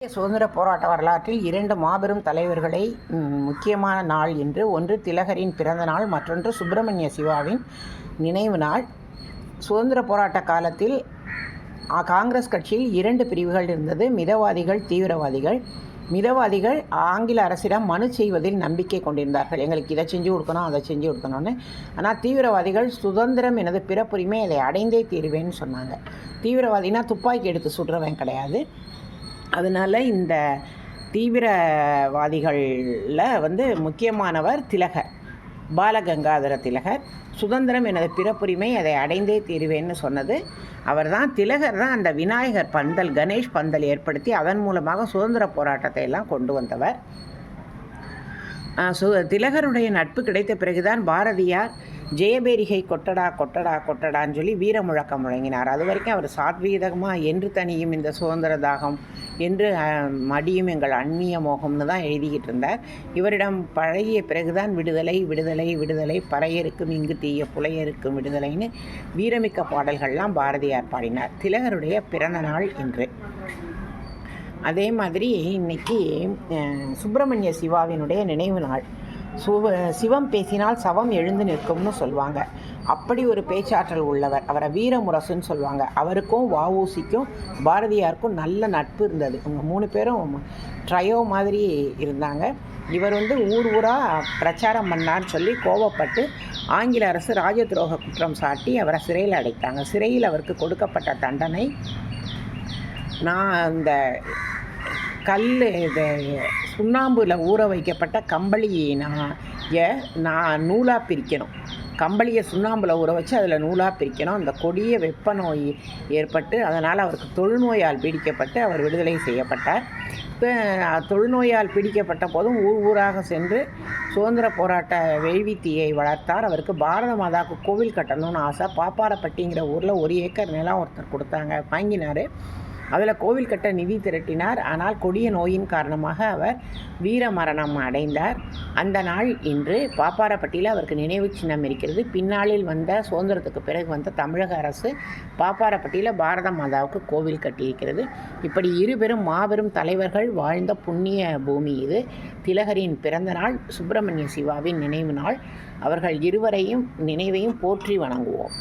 இந்திய சுதந்திர போராட்ட வரலாற்றில் இரண்டு மாபெரும் தலைவர்களை முக்கியமான நாள் என்று, ஒன்று திலகரின் பிறந்த நாள், மற்றொன்று சுப்பிரமணிய சிவாவின் நினைவு நாள். சுதந்திர போராட்ட காலத்தில் காங்கிரஸ் கட்சியில் இரண்டு பிரிவுகள் இருந்தது. மிதவாதிகள், தீவிரவாதிகள். மிதவாதிகள் ஆங்கில அரசிடம் மனு செய்வதில் நம்பிக்கை கொண்டிருந்தார்கள். எங்களுக்கு இதை செஞ்சு கொடுக்கணும், அதை செஞ்சு கொடுக்கணும்னு. ஆனால் தீவிரவாதிகள் சுதந்திரம் எனது பிறப்புரிமை, அதை அடைந்தே தீருவேன்னு சொன்னாங்க. தீவிரவாதினா துப்பாக்கி எடுத்து சுடுறவன் கிடையாது. அதனால் இந்த தீவிரவாதிகளில் முக்கியமானவர் திலகர், பாலகங்காதர திலகர். சுதந்திரம் எனது பிறப்புரிமை, அதை அடைந்தே தீருவேன்னு சொன்னது அவர் தான். திலகர் தான் அந்த விநாயகர் பந்தல், கணேஷ் பந்தல் ஏற்படுத்தி அதன் மூலமாக சுதந்திர போராட்டத்தை எல்லாம் கொண்டு வந்தவர். திலகருடைய நட்பு கிடைத்த பிறகுதான் பாரதியார் ஜெயபேரிகை கொட்டடா கொட்டடா கொட்டடான்னு சொல்லி வீர முழக்கம் முழங்கினார். அது வரைக்கும் அவர் சாத்வீதமாக என்று தனியும் இந்த சுதந்திர தாகம், என்று மடியும் எங்கள் அந்நிய மோகம்னு தான் எழுதிக்கிட்டு இருந்தார். இவரிடம் பழகிய பிறகுதான் விடுதலை விடுதலை விடுதலை, பறையருக்கும் இங்கு தீய புலையருக்கும் விடுதலைன்னு வீரமிக்க பாடல்கள்லாம் பாரதியார் பாடினார். திலகருடைய பிறந்த நாள் இன்று. அதே மாதிரி இன்றைக்கி சுப்பிரமணிய சிவாவினுடைய நினைவு நாள். சிவம் பேசினால் சவம் எழுந்து நிற்கும்னு சொல்லுவாங்க. அப்படி ஒரு பேச்சாற்றல் உள்ளவர். அவரை வீரமுரசுன்னு சொல்லுவாங்க. அவருக்கும் வஉசிக்கும் பாரதியாருக்கும் நல்ல நட்பு இருந்தது. இவங்க 3 பேரும் ட்ரையோ மாதிரி இருந்தாங்க. இவர் ஊர் ஊராக பிரச்சாரம் பண்ணான்னு சொல்லி கோபப்பட்டு ஆங்கில அரசு ராஜ துரோக குற்றம் சாட்டி அவரை சிறையில் அடைத்தாங்க. சிறையில் அவருக்கு கொடுக்கப்பட்ட தண்டனை, நான் இந்த சுண்ணாம்பில் ஊற வைக்கப்பட்ட கம்பளியை நான் நூலாக பிரிக்கணும். கம்பளியை சுண்ணாம்பில் ஊற வச்சு அதில் நூலாக பிரிக்கணும். அந்த கொடிய வெப்ப நோய் ஏற்பட்டு அதனால் அவருக்கு தொழுநோயால் பீடிக்கப்பட்டு அவர் விடுதலை செய்யப்பட்டார். இப்போ தொழுநோயால் பீடிக்கப்பட்ட போதும் ஊர் ஊராக சென்று சுதந்திர போராட்ட வேள்வித்தீயை வளர்த்தார். அவருக்கு பாரத மாதாவுக்கு கோவில் கட்டணும்னு ஆசை. பாப்பாரப்பட்டிங்கிற ஊரில் 1 ஏக்கர் நிலம் ஒருத்தர் கொடுத்தாங்க, வாங்கினார். அதில் கோவில் கட்ட நிதி திரட்டினார். ஆனால் கொடிய நோயின் காரணமாக அவர் வீர மரணம் அடைந்தார். அந்த நாள் இன்று. பாப்பாரப்பட்டியில் அவருக்கு நினைவு சின்னம் இருக்கிறது. பின்னாளில் வந்த சுதந்திரத்துக்கு பிறகு வந்த தமிழக அரசு பாப்பாரப்பட்டியில் பாரத மாதாவுக்கு கோவில் கட்டியிருக்கிறது. இப்படி இருபெரும் மாபெரும் தலைவர்கள் வாழ்ந்த புண்ணிய பூமி இது. திலகரின் பிறந்த நாள், சுப்பிரமணிய சிவாவின் நினைவு நாள். அவர்கள் இருவரையும் நினைவையும் போற்றி வணங்குவோம்.